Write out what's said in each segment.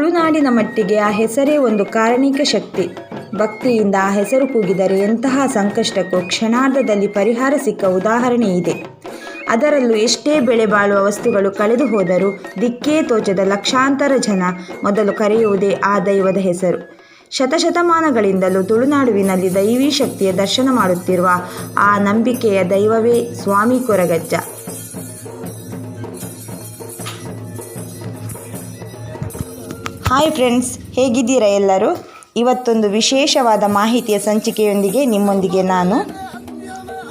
ತುಳುನಾಡಿನ ಮಟ್ಟಿಗೆ ಆ ಹೆಸರೇ ಒಂದು ಕಾರಣಿಕ ಶಕ್ತಿ. ಭಕ್ತಿಯಿಂದ ಆ ಹೆಸರು ಕೂಗಿದರೆ ಎಂತಹ ಸಂಕಷ್ಟಕ್ಕೂ ಕ್ಷಣಾರ್ಧದಲ್ಲಿ ಪರಿಹಾರ ಸಿಕ್ಕ ಉದಾಹರಣೆ ಇದೆ. ಅದರಲ್ಲೂ ಎಷ್ಟೇ ಬೆಲೆ ಬಾಳುವ ವಸ್ತುಗಳು ಕಳೆದು ಹೋದರೂ ದಿಕ್ಕೇ ತೋಚದ ಲಕ್ಷಾಂತರ ಜನ ಮೊದಲು ಕರೆಯುವುದೇ ಆ ದೈವದ ಹೆಸರು. ಶತಶತಮಾನಗಳಿಂದಲೂ ತುಳುನಾಡುವಿನಲ್ಲಿ ದೈವೀ ಶಕ್ತಿಯ ದರ್ಶನ ಮಾಡುತ್ತಿರುವ ಆ ನಂಬಿಕೆಯ ದೈವವೇ ಸ್ವಾಮಿ ಕೊರಗಜ್ಜ. ಹಾಯ್ ಫ್ರೆಂಡ್ಸ್, ಹೇಗಿದ್ದೀರಾ ಎಲ್ಲರೂ? ಇವತ್ತೊಂದು ವಿಶೇಷವಾದ ಮಾಹಿತಿಯ ಸಂಚಿಕೆಯೊಂದಿಗೆ ನಿಮ್ಮೊಂದಿಗೆ ನಾನು.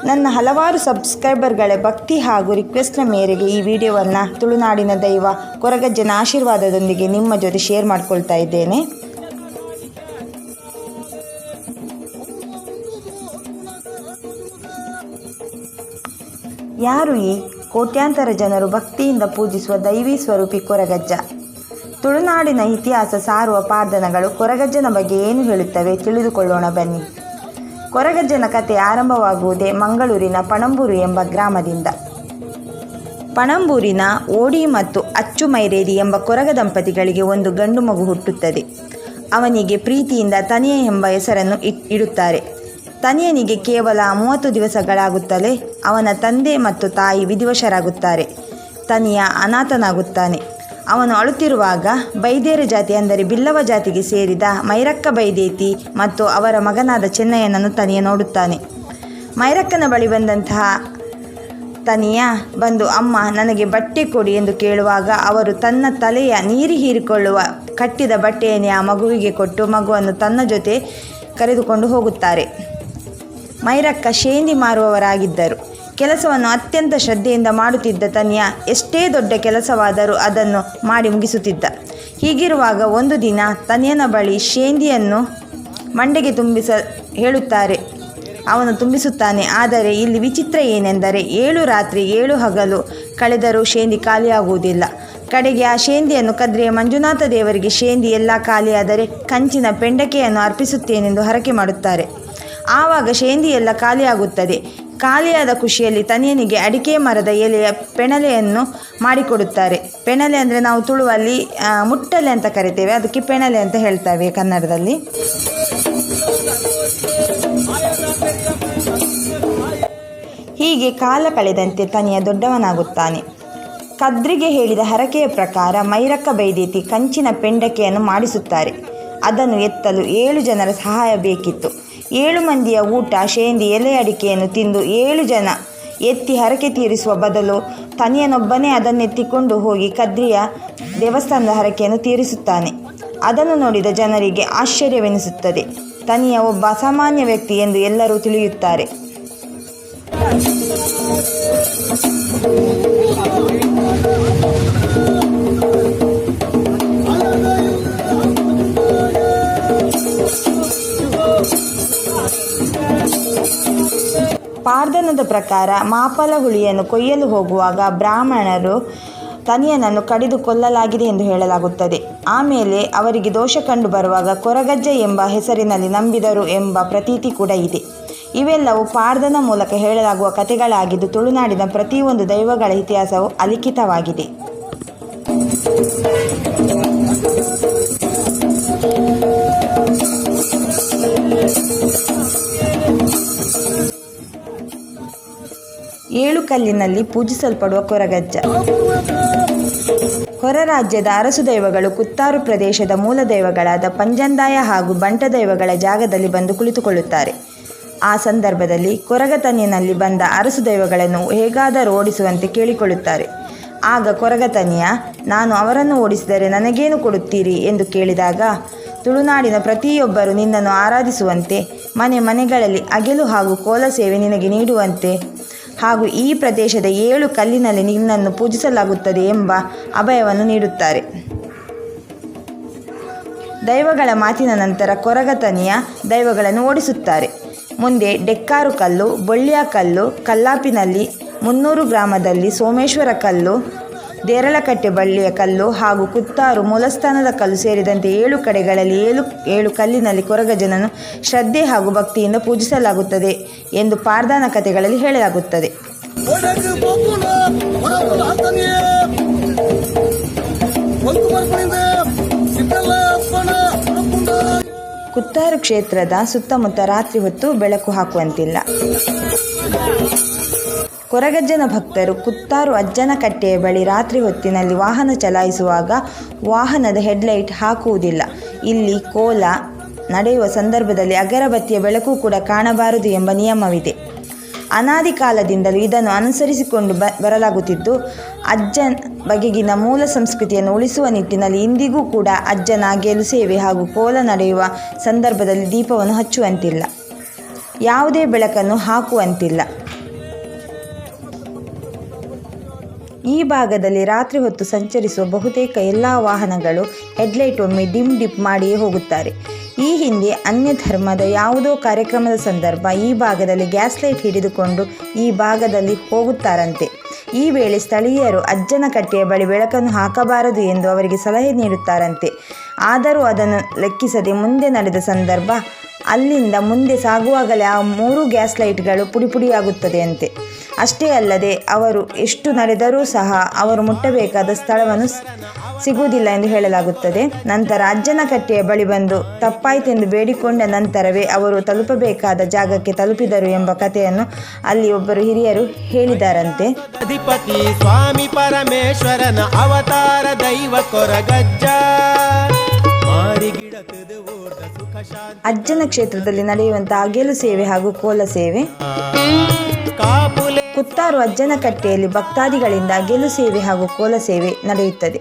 ನನ್ನ ಹಲವಾರು ಸಬ್ಸ್ಕ್ರೈಬರ್ಗಳ ಭಕ್ತಿ ಹಾಗೂ ರಿಕ್ವೆಸ್ಟ್ನ ಮೇರೆಗೆ ಈ ವಿಡಿಯೋವನ್ನು ತುಳುನಾಡಿನ ದೈವ ಕೊರಗಜ್ಜನ ಆಶೀರ್ವಾದದೊಂದಿಗೆ ನಿಮ್ಮ ಜೊತೆ ಶೇರ್ ಮಾಡ್ಕೊಳ್ತಾ ಇದ್ದೇನೆ. ಯಾರು ಈ ಕೋಟ್ಯಾಂತರ ಜನರು ಭಕ್ತಿಯಿಂದ ಪೂಜಿಸುವ ದೈವಿ ಸ್ವರೂಪಿ ಕೊರಗಜ್ಜ? ತುಳುನಾಡಿನ ಇತಿಹಾಸ ಸಾರುವ ಪಾರ್ದನಗಳು ಕೊರಗಜ್ಜನ ಬಗ್ಗೆ ಏನು ಹೇಳುತ್ತವೆ ತಿಳಿದುಕೊಳ್ಳೋಣ ಬನ್ನಿ. ಕೊರಗಜ್ಜನ ಕಥೆ ಆರಂಭವಾಗುವುದೇ ಮಂಗಳೂರಿನ ಪಣಂಬೂರು ಎಂಬ ಗ್ರಾಮದಿಂದ. ಪಣಂಬೂರಿನ ಓಡಿ ಮತ್ತು ಅಚ್ಚು ಮೈರೇರಿ ಎಂಬ ಕೊರಗ ದಂಪತಿಗಳಿಗೆ ಒಂದು ಗಂಡು ಮಗು ಹುಟ್ಟುತ್ತದೆ. ಅವನಿಗೆ ಪ್ರೀತಿಯಿಂದ ತನಿಯ ಎಂಬ ಹೆಸರನ್ನು ಇಡುತ್ತಾರೆ. ತನಿಯನಿಗೆ ಕೇವಲ 30 ದಿವಸಗಳಾಗುತ್ತಲೇ ಅವನ ತಂದೆ ಮತ್ತು ತಾಯಿ ವಿಧಿವಶರಾಗುತ್ತಾರೆ. ತನಿಯ ಅನಾಥನಾಗುತ್ತಾನೆ. ಅವನು ಅಳುತ್ತಿರುವಾಗ ಬೈದೇರ ಜಾತಿ ಅಂದರೆ ಬಿಲ್ಲವ ಜಾತಿಗೆ ಸೇರಿದ ಮೈರಕ್ಕ ಬೈದೇತಿ ಮತ್ತು ಅವರ ಮಗನಾದ ಚೆನ್ನಯ್ಯನನ್ನು ತನಿಯ ನೋಡುತ್ತಾನೆ. ಮೈರಕ್ಕನ ಬಳಿ ಬಂದಂತಹ ತನಿಯ ಬಂದು ಅಮ್ಮ ನನಗೆ ಬಟ್ಟೆ ಕೊಡಿ ಎಂದು ಕೇಳುವಾಗ ಅವರು ತನ್ನ ತಲೆಯ ನೀರು ಹೀರಿಕೊಳ್ಳುವ ಕಟ್ಟಿದ ಬಟ್ಟೆಯನ್ನೇ ಆ ಮಗುವಿಗೆ ಕೊಟ್ಟು ಮಗುವನ್ನು ತನ್ನ ಜೊತೆ ಕರೆದುಕೊಂಡು ಹೋಗುತ್ತಾರೆ. ಮೈರಕ್ಕ ಶೇಂದಿ ಮಾರುವವರಾಗಿದ್ದರು. ಕೆಲಸವನ್ನು ಅತ್ಯಂತ ಶ್ರದ್ಧೆಯಿಂದ ಮಾಡುತ್ತಿದ್ದ ತನಿಯ ಎಷ್ಟೇ ದೊಡ್ಡ ಕೆಲಸವಾದರೂ ಅದನ್ನು ಮಾಡಿ ಮುಗಿಸುತ್ತಿದ್ದ. ಹೀಗಿರುವಾಗ ಒಂದು ದಿನ ತನಿಯನ ಬಳಿ ಶೇಂದಿಯನ್ನು ಮಂಡೆಗೆ ಹೇಳುತ್ತಾರೆ. ಅವನು ತುಂಬಿಸುತ್ತಾನೆ. ಆದರೆ ಇಲ್ಲಿ ವಿಚಿತ್ರ ಏನೆಂದರೆ 7 ರಾತ್ರಿ 7 ಹಗಲು ಕಳೆದರೂ ಶೇಂದಿ ಖಾಲಿಯಾಗುವುದಿಲ್ಲ. ಕಡೆಗೆ ಆ ಶೇಂದಿಯನ್ನು ಕದ್ರಿಯ ಮಂಜುನಾಥ ದೇವರಿಗೆ ಶೇಂದಿ ಎಲ್ಲ ಖಾಲಿಯಾದರೆ ಕಂಚಿನ ಪೆಂಡಕೆಯನ್ನು ಅರ್ಪಿಸುತ್ತೇನೆಂದು ಹರಕೆ ಮಾಡುತ್ತಾರೆ. ಆವಾಗ ಶೇಂದಿ ಎಲ್ಲ ಖಾಲಿಯಾಗುತ್ತದೆ. ಖಾಲಿಯಾದ ಖುಷಿಯಲ್ಲಿ ತನಿಯನಿಗೆ ಅಡಿಕೆ ಮರದ ಎಲೆಯ ಪೆಣಲೆಯನ್ನು ಮಾಡಿಕೊಡುತ್ತಾರೆ. ಪೆಣಲೆ ಅಂದರೆ ನಾವು ತುಳುವಲ್ಲಿ ಮುಟ್ಟಲೆ ಅಂತ ಕರಿತೇವೆ, ಅದಕ್ಕೆ ಪೆಣಲೆ ಅಂತ ಹೇಳ್ತೇವೆ ಕನ್ನಡದಲ್ಲಿ. ಹೀಗೆ ಕಾಲ ಕಳೆದಂತೆ ತನಿಯ ದೊಡ್ಡವನಾಗುತ್ತಾನೆ. ಕದ್ರಿಗೆ ಹೇಳಿದ ಹರಕೆಯ ಪ್ರಕಾರ ಮೈರಕ್ಕ ಬೈದೇತಿ ಕಂಚಿನ ಪೆಂಡಕೆಯನ್ನು ಮಾಡಿಸುತ್ತಾರೆ. ಅದನ್ನು ಎತ್ತಲು 7 ಜನರ ಸಹಾಯ ಬೇಕಿತ್ತು. 7 ಮಂದಿಯ ಊಟ ಶೇಂದಿ ಎಲೆ ಅಡಿಕೆಯನ್ನು ತಿಂದು 7 ಜನ ಎತ್ತಿ ಹರಕೆ ತೀರಿಸುವ ಬದಲು ತನಿಯನೊಬ್ಬನೇ ಅದನ್ನೆತ್ತಿಕೊಂಡು ಹೋಗಿ ಕದ್ರಿಯ ದೇವಸ್ಥಾನದ ಹರಕೆಯನ್ನು ತೀರಿಸುತ್ತಾನೆ. ಅದನ್ನು ನೋಡಿದ ಜನರಿಗೆ ಆಶ್ಚರ್ಯವೆನಿಸುತ್ತದೆ. ತನಿಯ ಒಬ್ಬ ಅಸಾಮಾನ್ಯ ವ್ಯಕ್ತಿ ಎಂದು ಎಲ್ಲರೂ ತಿಳಿಯುತ್ತಾರೆ. ಪಾರ್ದನದ ಪ್ರಕಾರ ಮಾಪಲ ಹುಳಿಯನ್ನು ಕೊಯ್ಯಲು ಹೋಗುವಾಗ ಬ್ರಾಹ್ಮಣರು ತನಿಯನನ್ನು ಕಡಿದು ಕೊಲ್ಲಲಾಗಿದೆ ಎಂದು ಹೇಳಲಾಗುತ್ತದೆ. ಆಮೇಲೆ ಅವರಿಗೆ ದೋಷ ಕಂಡು ಬರುವಾಗ ಕೊರಗಜ್ಜ ಎಂಬ ಹೆಸರಿನಲ್ಲಿ ನಂಬಿದರು ಎಂಬ ಪ್ರತೀತಿ ಕೂಡ ಇದೆ. ಇವೆಲ್ಲವೂ ಪಾರ್ದನ ಮೂಲಕ ಹೇಳಲಾಗುವ ಕಥೆಗಳಾಗಿದ್ದು ತುಳುನಾಡಿನ ಪ್ರತಿಯೊಂದು ದೈವಗಳ ಇತಿಹಾಸವು ಅಲಿಖಿತವಾಗಿದೆ. ಏಳು ಕಲ್ಲಿನಲ್ಲಿ ಪೂಜಿಸಲ್ಪಡುವ ಕೊರಗಜ್ಜ. ಹೊರ ರಾಜ್ಯದ ಅರಸು ದೈವಗಳು ಕುತ್ತಾರು ಪ್ರದೇಶದ ಮೂಲ ದೈವಗಳಾದ ಪಂಜಂದಾಯ ಹಾಗೂ ಬಂಟ ದೈವಗಳ ಜಾಗದಲ್ಲಿ ಬಂದು ಕುಳಿತುಕೊಳ್ಳುತ್ತಾರೆ. ಆ ಸಂದರ್ಭದಲ್ಲಿ ಕೊರಗತನಿಯನಲ್ಲಿ ಬಂದ ಅರಸು ದೈವಗಳನ್ನು ಹೇಗಾದರೂ ಓಡಿಸುವಂತೆ ಕೇಳಿಕೊಳ್ಳುತ್ತಾರೆ. ಆಗ ಕೊರಗತನಿಯ ನಾನು ಅವರನ್ನು ಓಡಿಸಿದರೆ ನನಗೇನು ಕೊಡುತ್ತೀರಿ ಎಂದು ಕೇಳಿದಾಗ ತುಳುನಾಡಿನ ಪ್ರತಿಯೊಬ್ಬರು ನಿನ್ನನ್ನು ಆರಾಧಿಸುವಂತೆ ಮನೆಗಳಲ್ಲಿ ಅಗೆಲು ಹಾಗೂ ಕೋಲ ಸೇವೆ ನಿನಗೆ ನೀಡುವಂತೆ ಹಾಗೂ ಈ ಪ್ರದೇಶದ 7 ಕಲ್ಲಿನಲ್ಲಿ ನಿನ್ನನ್ನು ಪೂಜಿಸಲಾಗುತ್ತದೆ ಎಂಬ ಅಭಯವನ್ನು ನೀಡುತ್ತಾರೆ. ದೈವಗಳ ಮಾತಿನ ನಂತರ ಕೊರಗತನಿಯ ದೈವಗಳನ್ನು ಓಡಿಸುತ್ತಾರೆ. ಮುಂದೆ ಡೆಕ್ಕಾರು ಕಲ್ಲು, ಬೊಳ್ಳ್ಯ ಕಲ್ಲು, ಕಲ್ಲಾಪಿನಲ್ಲಿ 300 ಗ್ರಾಮದಲ್ಲಿ ಸೋಮೇಶ್ವರ ಕಲ್ಲು, ದೇರಳಕಟ್ಟೆ ಬಳ್ಳಿಯ ಕಲ್ಲು ಹಾಗೂ ಕುತ್ತಾರು ಮೂಲಸ್ಥಾನದ ಕಲ್ಲು ಸೇರಿದಂತೆ 7 ಕಡೆಗಳಲ್ಲಿ 7 ಕಲ್ಲಿನಲ್ಲಿ ಕೊರಗಜ್ಜನನ್ನು ಶ್ರದ್ಧೆ ಹಾಗೂ ಭಕ್ತಿಯಿಂದ ಪೂಜಿಸಲಾಗುತ್ತದೆ ಎಂದು ಪಾರ್ದಾನ ಕಥೆಗಳಲ್ಲಿ ಹೇಳಲಾಗುತ್ತದೆ. ಕುತ್ತಾರು ಕ್ಷೇತ್ರದ ಸುತ್ತಮುತ್ತ ರಾತ್ರಿ ಹೊತ್ತು ಬೆಳಕು ಹಾಕುವಂತಿಲ್ಲ. ಕೊರಗಜ್ಜನ ಭಕ್ತರು ಕುತ್ತಾರು ಅಜ್ಜನ ಕಟ್ಟೆಯ ಬಳಿ ರಾತ್ರಿ ಹೊತ್ತಿನಲ್ಲಿ ವಾಹನ ಚಲಾಯಿಸುವಾಗ ವಾಹನದ ಹೆಡ್ಲೈಟ್ ಹಾಕುವುದಿಲ್ಲ. ಇಲ್ಲಿ ಕೋಲ ನಡೆಯುವ ಸಂದರ್ಭದಲ್ಲಿ ಅಗರಬತ್ತಿಯ ಬೆಳಕು ಕೂಡ ಕಾಣಬಾರದು ಎಂಬ ನಿಯಮವಿದೆ. ಅನಾದಿ ಕಾಲದಿಂದಲೂ ಇದನ್ನು ಅನುಸರಿಸಿಕೊಂಡು ಬರಲಾಗುತ್ತಿದ್ದು, ಅಜ್ಜನ ಬಗೆಗಿನ ಮೂಲ ಸಂಸ್ಕೃತಿಯನ್ನು ಉಳಿಸುವ ನಿಟ್ಟಿನಲ್ಲಿ ಇಂದಿಗೂ ಕೂಡ ಅಜ್ಜನ ಗೆಲು ಸೇವೆ ಹಾಗೂ ಕೋಲ ನಡೆಯುವ ಸಂದರ್ಭದಲ್ಲಿ ದೀಪವನ್ನು ಹಚ್ಚುವಂತಿಲ್ಲ, ಯಾವುದೇ ಬೆಳಕನ್ನು ಹಾಕುವಂತಿಲ್ಲ. ಈ ಭಾಗದಲ್ಲಿ ರಾತ್ರಿ ಹೊತ್ತು ಸಂಚರಿಸುವ ಬಹುತೇಕ ಎಲ್ಲ ವಾಹನಗಳು ಹೆಡ್ಲೈಟ್ ಒಮ್ಮೆ ಡಿಪ್ ಮಾಡಿಯೇ ಹೋಗುತ್ತಾರೆ. ಈ ಹಿಂದೆ ಅನ್ಯ ಧರ್ಮದ ಯಾವುದೋ ಕಾರ್ಯಕ್ರಮದ ಸಂದರ್ಭ ಈ ಭಾಗದಲ್ಲಿ ಗ್ಯಾಸ್ ಲೈಟ್ ಹಿಡಿದುಕೊಂಡು ಈ ಭಾಗದಲ್ಲಿ ಹೋಗುತ್ತಾರಂತೆ. ಈ ವೇಳೆ ಸ್ಥಳೀಯರು ಅಜ್ಜನ ಕಟ್ಟೆಯ ಬಳಿ ಬೆಳಕನ್ನು ಹಾಕಬಾರದು ಎಂದು ಅವರಿಗೆ ಸಲಹೆ ನೀಡುತ್ತಾರಂತೆ. ಆದರೂ ಅದನ್ನು ಲೆಕ್ಕಿಸದೆ ಮುಂದೆ ನಡೆದ ಸಂದರ್ಭ ಅಲ್ಲಿಂದ ಮುಂದೆ ಸಾಗುವಾಗಲೇ ಆ 3 ಗ್ಯಾಸ್ ಲೈಟ್ಗಳು ಪುಡಿಯಾಗುತ್ತದೆಯಂತೆ. ಅಷ್ಟೇ ಅಲ್ಲದೆ ಅವರು ಎಷ್ಟು ನಡೆದರೂ ಸಹ ಅವರು ಮುಟ್ಟಬೇಕಾದ ಸ್ಥಳವನ್ನು ಸಿಗುವುದಿಲ್ಲ ಎಂದು ಹೇಳಲಾಗುತ್ತದೆ. ನಂತರ ಅಜ್ಜನ ಕಟ್ಟೆಯ ಬಳಿ ಬಂದು ತಪ್ಪಾಯ್ತೆಂದು ಬೇಡಿಕೊಂಡ ನಂತರವೇ ಅವರು ತಲುಪಬೇಕಾದ ಜಾಗಕ್ಕೆ ತಲುಪಿದರು ಎಂಬ ಕಥೆಯನ್ನು ಅಲ್ಲಿ ಒಬ್ಬರು ಹಿರಿಯರು ಹೇಳಿದಾರಂತೆ. ಅಧಿಪತಿ ಸ್ವಾಮಿ ಪರಮೇಶ್ವರನ ಅವತಾರ ದೈವ ಕೊರಗಜ್ಜ. ಅಜ್ಜನ ಕ್ಷೇತ್ರದಲ್ಲಿ ನಡೆಯುವಂತಹ ಗೆಲು ಸೇವೆ ಹಾಗೂ ಕೋಲ ಸೇವೆ. ಕುತ್ತಾರು ಅಜ್ಜನ ಕಟ್ಟೆಯಲ್ಲಿ ಭಕ್ತಾದಿಗಳಿಂದ ಗೆಲು ಸೇವೆ ಹಾಗೂ ಕೋಲ ಸೇವೆ ನಡೆಯುತ್ತದೆ.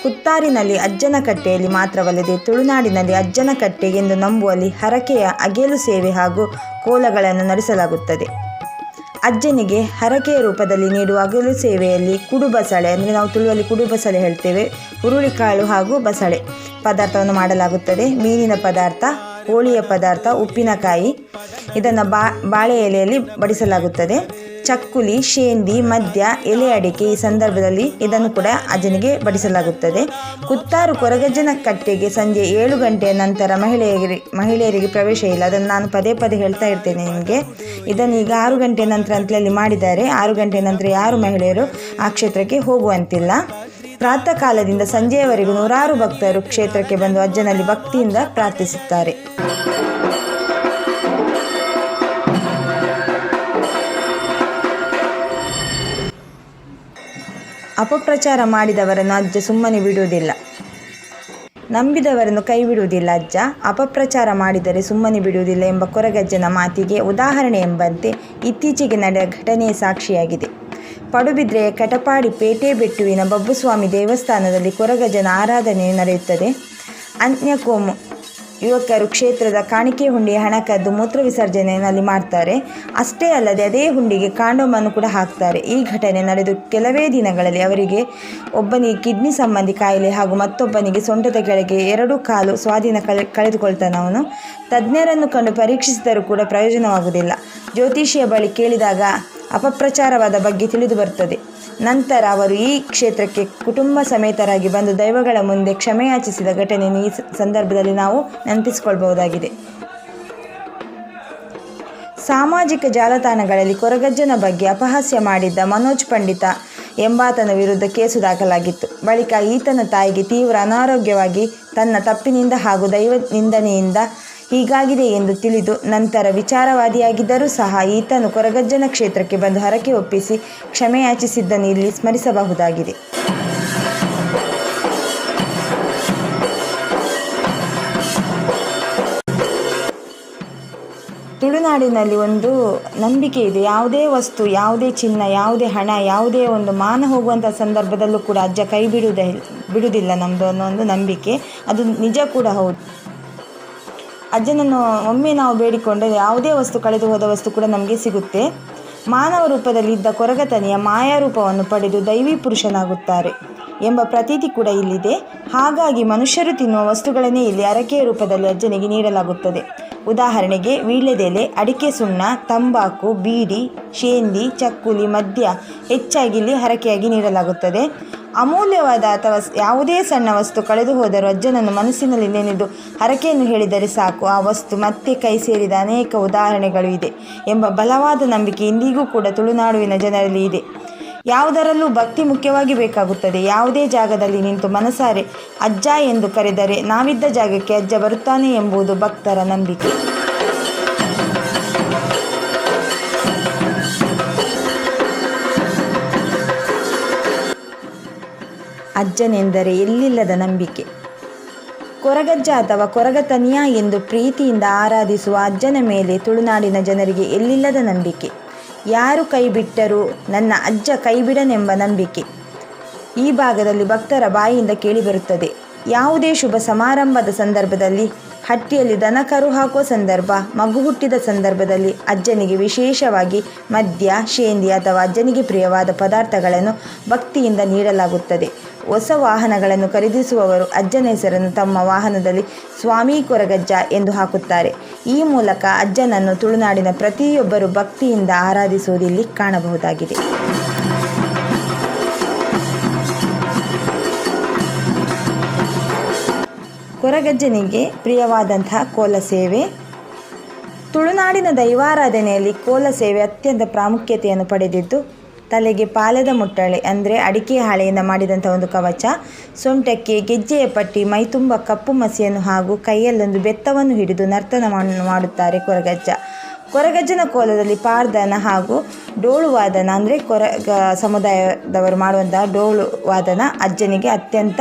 ಕುತ್ತಾರಿನಲ್ಲಿ ಅಜ್ಜನ ಕಟ್ಟೆಯಲ್ಲಿ ಮಾತ್ರವಲ್ಲದೆ ತುಳುನಾಡಿನಲ್ಲಿ ಅಜ್ಜನ ಕಟ್ಟೆ ಎಂದು ನಂಬುವಲ್ಲಿ ಹರಕೆಯ ಅಗೆಲು ಸೇವೆ ಹಾಗೂ ಕೋಲಗಳನ್ನು ನಡೆಸಲಾಗುತ್ತದೆ. ಅಜ್ಜನಿಗೆ ಹರಕೆಯ ರೂಪದಲ್ಲಿ ನೀಡುವ ಅಗೆಲು ಸೇವೆಯಲ್ಲಿ ಕುಡು ಬಸಳೆ, ಅಂದರೆ ನಾವು ತುಳುವಲ್ಲಿ ಕುಡು ಬಸಳೆ ಹೇಳ್ತೇವೆ, ಹುರುಳಿಕಾಳು ಹಾಗೂ ಬಸಳೆ ಪದಾರ್ಥವನ್ನು ಮಾಡಲಾಗುತ್ತದೆ. ಮೀನಿನ ಪದಾರ್ಥ, ಕೋಳಿಯ ಪದಾರ್ಥ, ಉಪ್ಪಿನಕಾಯಿ ಇದನ್ನು ಬಾಳೆ ಎಲೆಯಲ್ಲಿ ಬಡಿಸಲಾಗುತ್ತದೆ. ಚಕ್ಕುಲಿ, ಶೇಂದಿ, ಮದ್ಯ, ಎಲೆ ಅಡಿಕೆ ಈ ಸಂದರ್ಭದಲ್ಲಿ ಇದನ್ನು ಕೂಡ ಅಜ್ಜನಿಗೆ ಬಡಿಸಲಾಗುತ್ತದೆ. ಕುತ್ತಾರು ಕೊರಗಜ್ಜನ ಕಟ್ಟೆಗೆ ಸಂಜೆ 7 ಗಂಟೆಯ ನಂತರ ಮಹಿಳೆಯರಿಗೆ ಪ್ರವೇಶ ಇಲ್ಲ. ಅದನ್ನು ನಾನು ಪದೇ ಹೇಳ್ತಾ ಇರ್ತೇನೆ ನಿಮಗೆ. ಇದನ್ನು ಈಗ 6 ಗಂಟೆಯ ನಂತರ ಅಂತಲಲ್ಲಿ ಮಾಡಿದ್ದಾರೆ. 6 ಗಂಟೆಯ ನಂತರ ಯಾರು ಮಹಿಳೆಯರು ಆ ಕ್ಷೇತ್ರಕ್ಕೆ ಹೋಗುವಂತಿಲ್ಲ. ಪ್ರಾತಃ ಕಾಲದಿಂದ ಸಂಜೆಯವರೆಗೂ 100 ಭಕ್ತರು ಕ್ಷೇತ್ರಕ್ಕೆ ಬಂದು ಅಜ್ಜನಲ್ಲಿ ಭಕ್ತಿಯಿಂದ ಪ್ರಾರ್ಥಿಸುತ್ತಾರೆ. ಅಪಪ್ರಚಾರ ಮಾಡಿದವರನ್ನು ಅಜ್ಜ ಸುಮ್ಮನೆ ಬಿಡುವುದಿಲ್ಲ, ನಂಬಿದವರನ್ನು ಕೈ ಬಿಡುವುದಿಲ್ಲ. ಅಜ್ಜ ಅಪಪ್ರಚಾರ ಮಾಡಿದರೆ ಸುಮ್ಮನೆ ಬಿಡುವುದಿಲ್ಲ ಎಂಬ ಕೊರಗಜ್ಜನ ಮಾತಿಗೆ ಉದಾಹರಣೆ ಎಂಬಂತೆ ಇತ್ತೀಚೆಗೆ ನಡೆದ ಘಟನೆಯ ಸಾಕ್ಷಿಯಾಗಿದೆ. ಪಡುಬಿದ್ರೆಯ ಕಟಪಾಡಿ ಪೇಟೆ ಬೆಟ್ಟುವಿನ ಬಬ್ಬುಸ್ವಾಮಿ ದೇವಸ್ಥಾನದಲ್ಲಿ ಕೊರಗಜ್ಜನ ಆರಾಧನೆ ನಡೆಯುತ್ತದೆ. ಅನ್ಯಕೋಮು ಯುವಕರು ಕ್ಷೇತ್ರದ ಕಾಣಿಕೆ ಹುಂಡಿಯ ಹಣ ಕದ್ದು ಮೂತ್ರ ವಿಸರ್ಜನೆಯಲ್ಲಿ ಮಾಡ್ತಾರೆ. ಅಷ್ಟೇ ಅಲ್ಲದೆ ಅದೇ ಹುಂಡಿಗೆ ಕಾಂಡೋಮನ್ನು ಕೂಡ ಹಾಕ್ತಾರೆ. ಈ ಘಟನೆ ನಡೆದು ಕೆಲವೇ ದಿನಗಳಲ್ಲಿ ಅವರಿಗೆ ಒಬ್ಬನಿಗೆ ಕಿಡ್ನಿ ಸಂಬಂಧಿ ಕಾಯಿಲೆ ಹಾಗೂ ಮತ್ತೊಬ್ಬನಿಗೆ ಸೊಂಟದ ಕೆಳಗೆ 2 ಕಾಲು ಸ್ವಾಧೀನ ಕಳೆದುಕೊಳ್ತಾನೆ. ಅವನು ತಜ್ಞರನ್ನು ಕಂಡು ಪರೀಕ್ಷಿಸಿದರೂ ಕೂಡ ಪ್ರಯೋಜನವಾಗುವುದಿಲ್ಲ. ಜ್ಯೋತಿಷಿಯ ಬಳಿ ಕೇಳಿದಾಗ ಅಪಪ್ರಚಾರವಾದ ಬಗ್ಗೆ ತಿಳಿದು ಬರುತ್ತದೆ. ನಂತರ ಅವರು ಈ ಕ್ಷೇತ್ರಕ್ಕೆ ಕುಟುಂಬ ಸಮೇತರಾಗಿ ಬಂದು ದೈವಗಳ ಮುಂದೆ ಕ್ಷಮೆಯಾಚಿಸಿದ ಘಟನೆಯನ್ನು ಈ ಸಂದರ್ಭದಲ್ಲಿ ನಾವು ನೆನಪಿಸಿಕೊಳ್ಳಬಹುದಾಗಿದೆ. ಸಾಮಾಜಿಕ ಜಾಲತಾಣಗಳಲ್ಲಿ ಕೊರಗಜ್ಜನ ಬಗ್ಗೆ ಅಪಹಾಸ್ಯ ಮಾಡಿದ್ದ ಮನೋಜ್ ಪಂಡಿತ ಎಂಬಾತನ ವಿರುದ್ಧ ಕೇಸು ದಾಖಲಾಗಿತ್ತು. ಬಳಿಕ ಈತನ ತಾಯಿಗೆ ತೀವ್ರ ಅನಾರೋಗ್ಯವಾಗಿ ತನ್ನ ತಪ್ಪಿನಿಂದ ಹಾಗೂ ದೈವ ನಿಂದನೆಯಿಂದ ಹೀಗಾಗಿದೆ ಎಂದು ತಿಳಿದು ನಂತರ ವಿಚಾರವಾದಿಯಾಗಿದ್ದರೂ ಸಹ ಈತನು ಕೊರಗಜ್ಜನ ಕ್ಷೇತ್ರಕ್ಕೆ ಬಂದು ಹರಕೆ ಒಪ್ಪಿಸಿ ಕ್ಷಮೆಯಾಚಿಸಿದ್ದನ್ನು ಇಲ್ಲಿ ಸ್ಮರಿಸಬಹುದಾಗಿದೆ. ತುಳುನಾಡಿನಲ್ಲಿ ಒಂದು ನಂಬಿಕೆ ಇದೆ. ಯಾವುದೇ ವಸ್ತು, ಯಾವುದೇ ಚಿನ್ನ, ಯಾವುದೇ ಹಣ, ಯಾವುದೇ ಒಂದು ಮಾನ ಹೋಗುವಂಥ ಸಂದರ್ಭದಲ್ಲೂ ಕೂಡ ಅಜ್ಜ ಕೈ ಬಿಡುವುದಿಲ್ಲ ನಮ್ಮದು ಅನ್ನೋ ಒಂದು ನಂಬಿಕೆ. ಅದು ನಿಜ ಕೂಡ ಹೌದು. ಅಜ್ಜನನ್ನು ಒಮ್ಮೆ ನಾವು ಬೇಡಿಕೊಂಡರೆ ಯಾವುದೇ ವಸ್ತು, ಕಳೆದು ಹೋದ ವಸ್ತು ಕೂಡ ನಮಗೆ ಸಿಗುತ್ತೆ. ಮಾನವ ರೂಪದಲ್ಲಿ ಇದ್ದ ಕೊರಗತನೆಯ ಮಾಯಾರೂಪವನ್ನು ಪಡೆದು ದೈವಿ ಪುರುಷನಾಗುತ್ತಾರೆ ಎಂಬ ಪ್ರತೀತಿ ಕೂಡ ಇಲ್ಲಿದೆ. ಹಾಗಾಗಿ ಮನುಷ್ಯರು ತಿನ್ನುವ ವಸ್ತುಗಳನ್ನೇ ಇಲ್ಲಿ ಹರಕೆಯ ರೂಪದಲ್ಲಿ ಅಜ್ಜನಿಗೆ ನೀಡಲಾಗುತ್ತದೆ. ಉದಾಹರಣೆಗೆ ವೀಳ್ಯದೆಲೆ, ಅಡಿಕೆ ಸುಣ್ಣ, ತಂಬಾಕು, ಬೀಡಿ, ಶೇಂದಿ, ಚಕ್ಕುಲಿ, ಮದ್ಯ ಹೆಚ್ಚಾಗಿ ಇಲ್ಲಿ ಹರಕೆಯಾಗಿ ನೀಡಲಾಗುತ್ತದೆ. ಅಮೂಲ್ಯವಾದ ಅಥವಾ ಯಾವುದೇ ಸಣ್ಣ ವಸ್ತು ಕಳೆದು ಹೋದರೂ ಅಜ್ಜನನ್ನು ಮನಸ್ಸಿನಲ್ಲಿ ನೆನೆದು ಹರಕೆಯನ್ನು ಹೇಳಿದರೆ ಸಾಕು, ಆ ವಸ್ತು ಮತ್ತೆ ಕೈ ಸೇರಿದ ಅನೇಕ ಉದಾಹರಣೆಗಳು ಇದೆ ಎಂಬ ಬಲವಾದ ನಂಬಿಕೆ ಇಂದಿಗೂ ಕೂಡ ತುಳುನಾಡುವಿನ ಜನರಲ್ಲಿ ಇದೆ. ಯಾವುದರಲ್ಲೂ ಭಕ್ತಿ ಮುಖ್ಯವಾಗಿ ಬೇಕಾಗುತ್ತದೆ. ಯಾವುದೇ ಜಾಗದಲ್ಲಿ ನಿಂತು ಮನಸಾರೆ ಅಜ್ಜ ಎಂದು ಕರೆದರೆ ನಾವಿದ್ದ ಜಾಗಕ್ಕೆ ಅಜ್ಜ ಬರುತ್ತಾನೆ ಎಂಬುದು ಭಕ್ತರ ನಂಬಿಕೆ. ಅಜ್ಜನೆಂದರೆ ಎಲ್ಲಿಲ್ಲದ ನಂಬಿಕೆ. ಕೊರಗಜ್ಜ ಅಥವಾ ಕೊರಗತನಿಯ ಎಂದು ಪ್ರೀತಿಯಿಂದ ಆರಾಧಿಸುವ ಅಜ್ಜನ ಮೇಲೆ ತುಳುನಾಡಿನ ಜನರಿಗೆ ಎಲ್ಲಿಲ್ಲದ ನಂಬಿಕೆ. ಯಾರು ಕೈ ಬಿಟ್ಟರೂ ನನ್ನ ಅಜ್ಜ ಕೈಬಿಡನೆಂಬ ನಂಬಿಕೆ ಈ ಭಾಗದಲ್ಲಿ ಭಕ್ತರ ಬಾಯಿಯಿಂದ ಕೇಳಿಬರುತ್ತದೆ. ಯಾವುದೇ ಶುಭ ಸಮಾರಂಭದ ಸಂದರ್ಭದಲ್ಲಿ, ಹಟ್ಟಿಯಲ್ಲಿ ದನ ಕರು ಹಾಕುವ ಸಂದರ್ಭ, ಮಗು ಹುಟ್ಟಿದ ಸಂದರ್ಭದಲ್ಲಿ ಅಜ್ಜನಿಗೆ ವಿಶೇಷವಾಗಿ ಮದ್ಯ, ಶೇಂದಿ ಅಥವಾ ಅಜ್ಜನಿಗೆ ಪ್ರಿಯವಾದ ಪದಾರ್ಥಗಳನ್ನು ಭಕ್ತಿಯಿಂದ ನೀಡಲಾಗುತ್ತದೆ. ಹೊಸ ವಾಹನಗಳನ್ನು ಖರೀದಿಸುವವರು ಅಜ್ಜನ ಹೆಸರನ್ನು ತಮ್ಮ ವಾಹನದಲ್ಲಿ ಸ್ವಾಮಿ ಕೊರಗಜ್ಜ ಎಂದು ಹಾಕುತ್ತಾರೆ. ಈ ಮೂಲಕ ಅಜ್ಜನನ್ನು ತುಳುನಾಡಿನ ಪ್ರತಿಯೊಬ್ಬರು ಭಕ್ತಿಯಿಂದ ಆರಾಧಿಸುವುದಿಲ್ಲಿ ಕಾಣಬಹುದಾಗಿದೆ. ಕೊರಗಜ್ಜನಿಗೆ ಪ್ರಿಯವಾದಂತಹ ಕೋಲ ಸೇವೆ. ತುಳುನಾಡಿನ ದೈವಾರಾಧನೆಯಲ್ಲಿ ಕೋಲ ಸೇವೆ ಅತ್ಯಂತ ಪ್ರಾಮುಖ್ಯತೆಯನ್ನು ಪಡೆದಿದ್ದು, ತಲೆಗೆ ಪಾಲದ ಮುಟ್ಟಳೆ ಅಂದರೆ ಅಡಿಕೆ ಹಾಳೆಯಿಂದ ಮಾಡಿದಂಥ ಒಂದು ಕವಚ, ಸೊಂಟಕ್ಕೆ ಗೆಜ್ಜೆಯ ಪಟ್ಟಿ, ಮೈತುಂಬ ಕಪ್ಪು ಮಸಿಯನ್ನು ಹಾಗೂ ಕೈಯಲ್ಲೊಂದು ಬೆತ್ತವನ್ನು ಹಿಡಿದು ನರ್ತನ ಮಾಡುತ್ತಾರೆ ಕೊರಗಜ್ಜ. ಕೊರಗಜ್ಜನ ಕೋಲದಲ್ಲಿ ಪಾರ್ದನ ಹಾಗೂ ಡೋಳು ವಾದನ ಅಂದರೆ ಕೊರಗ ಸಮುದಾಯದವರು ಮಾಡುವಂತಹ ಡೋಳು ವಾದನ ಅಜ್ಜನಿಗೆ ಅತ್ಯಂತ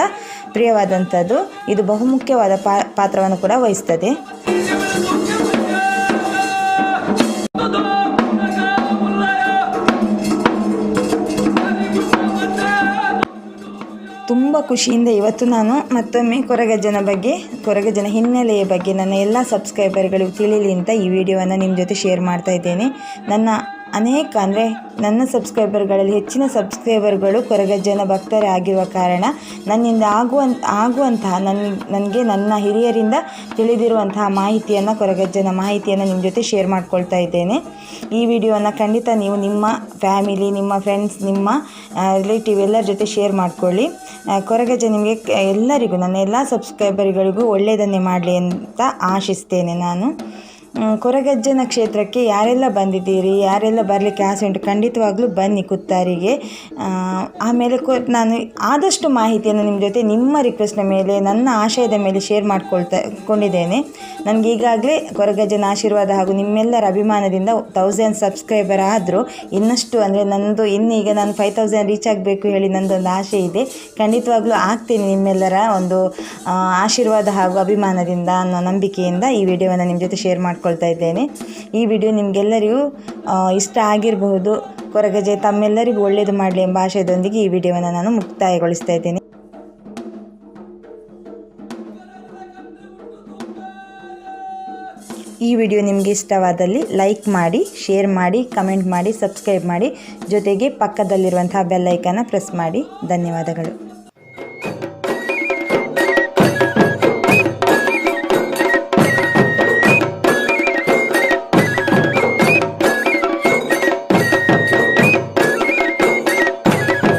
ಪ್ರಿಯವಾದಂಥದ್ದು. ಇದು ಬಹುಮುಖ್ಯವಾದ ಪಾತ್ರವನ್ನು ಕೂಡ ವಹಿಸ್ತದೆ. ತುಂಬ ಖುಷಿಯಿಂದ ಇವತ್ತು ನಾನು ಮತ್ತೊಮ್ಮೆ ಕೊರಗಜ್ಜನ ಹಿನ್ನೆಲೆಯ ಬಗ್ಗೆ ನನ್ನ ಎಲ್ಲ ಸಬ್ಸ್ಕ್ರೈಬರ್ಗಳಿಗೂ ತಿಳಿಯಲಿ ಅಂತ ಈ ವಿಡಿಯೋವನ್ನು ನಿಮ್ಮ ಜೊತೆ ಶೇರ್ ಮಾಡ್ತಾ ಇದ್ದೇನೆ. ನನ್ನ ಸಬ್ಸ್ಕ್ರೈಬರ್ಗಳಲ್ಲಿ ಹೆಚ್ಚಿನ ಸಬ್ಸ್ಕ್ರೈಬರ್ಗಳು ಕೊರಗಜ್ಜನ ಭಕ್ತರೇ ಆಗಿರುವ ಕಾರಣ ನನ್ನಿಂದ ಆಗುವಂತಹ ನನಗೆ ನನ್ನ ಹಿರಿಯರಿಂದ ತಿಳಿದಿರುವಂತಹ ಕೊರಗಜ್ಜನ ಮಾಹಿತಿಯನ್ನು ನಿಮ್ಮ ಜೊತೆ ಶೇರ್ ಮಾಡ್ಕೊಳ್ತಾ ಇದ್ದೇನೆ. ಈ ವಿಡಿಯೋನ ಖಂಡಿತ ನೀವು ನಿಮ್ಮ ಫ್ಯಾಮಿಲಿ, ನಿಮ್ಮ ಫ್ರೆಂಡ್ಸ್, ನಿಮ್ಮ ರಿಲೇಟಿವ್ ಎಲ್ಲರ ಜೊತೆ ಶೇರ್ ಮಾಡ್ಕೊಳ್ಳಿ. ಕೊರಗಜ್ಜ ನಿಮಗೆ ಎಲ್ಲರಿಗೂ, ನನ್ನ ಎಲ್ಲ ಸಬ್ಸ್ಕ್ರೈಬರ್ಗಳಿಗೂ ಒಳ್ಳೆಯದನ್ನೇ ಮಾಡಲಿ ಅಂತ ಆಶಿಸ್ತೇನೆ ನಾನು. ಕೊರಗಜ್ಜನ ಕ್ಷೇತ್ರಕ್ಕೆ ಯಾರೆಲ್ಲ ಬಂದಿದ್ದೀರಿ, ಯಾರೆಲ್ಲ ಬರಲಿಕ್ಕೆ ಆಸೆ ಉಂಟು, ಖಂಡಿತವಾಗ್ಲೂ ಬನ್ನಿ ಕುತ್ತಾರಿಗೆ. ಆಮೇಲೆ ನಾನು ಆದಷ್ಟು ಮಾಹಿತಿಯನ್ನು ನಿಮ್ಮ ಜೊತೆ ನಿಮ್ಮ ರಿಕ್ವೆಸ್ಟ್ನ ಮೇಲೆ, ನನ್ನ ಆಶಯದ ಮೇಲೆ ಶೇರ್ ಕೊಂಡಿದ್ದೇನೆ. ನನಗೆ ಈಗಾಗಲೇ ಕೊರಗಜ್ಜನ ಆಶೀರ್ವಾದ ಹಾಗೂ ನಿಮ್ಮೆಲ್ಲರ ಅಭಿಮಾನದಿಂದ 1000 ಸಬ್ಸ್ಕ್ರೈಬರ್ ಆದರೂ ಇನ್ನಷ್ಟು ಅಂದರೆ ಇನ್ನೀಗ ನಾನು 5000 ರೀಚ್ ಆಗಬೇಕು ಹೇಳಿ ನನ್ನದೊಂದು ಆಸೆ ಇದೆ. ಖಂಡಿತವಾಗ್ಲೂ ಆಗ್ತೀನಿ ನಿಮ್ಮೆಲ್ಲರ ಒಂದು ಆಶೀರ್ವಾದ ಹಾಗೂ ಅಭಿಮಾನದಿಂದ ಅನ್ನೋ ನಂಬಿಕೆಯಿಂದ ಈ ವಿಡಿಯೋವನ್ನು ನಿಮ್ಮ ಜೊತೆ ಶೇರ್ ಮಾಡ್ಕೊಳ್ತಾ ಇದ್ದೇನೆ. ಈ ವಿಡಿಯೋ ನಿಮಗೆಲ್ಲರಿಗೂ ಇಷ್ಟ ಆಗಿರಬಹುದು. ಕೊರಗಜ್ಜ ತಮ್ಮೆಲ್ಲರಿಗೂ ಒಳ್ಳೆಯದು ಮಾಡಲಿ ಎಂಬ ಆಶಯದೊಂದಿಗೆ ಈ ವಿಡಿಯೋವನ್ನು ನಾನು ಮುಕ್ತಾಯಗೊಳಿಸ್ತಾ ಇದ್ದೇನೆ. ಈ ವಿಡಿಯೋ ನಿಮಗೆ ಇಷ್ಟವಾದಲ್ಲಿ ಲೈಕ್ ಮಾಡಿ, ಶೇರ್ ಮಾಡಿ, ಕಮೆಂಟ್ ಮಾಡಿ, ಸಬ್ಸ್ಕ್ರೈಬ್ ಮಾಡಿ, ಜೊತೆಗೆ ಪಕ್ಕದಲ್ಲಿರುವಂತಹ ಬೆಲ್ ಐಕಾನ್ನ ಪ್ರೆಸ್ ಮಾಡಿ. ಧನ್ಯವಾದಗಳು.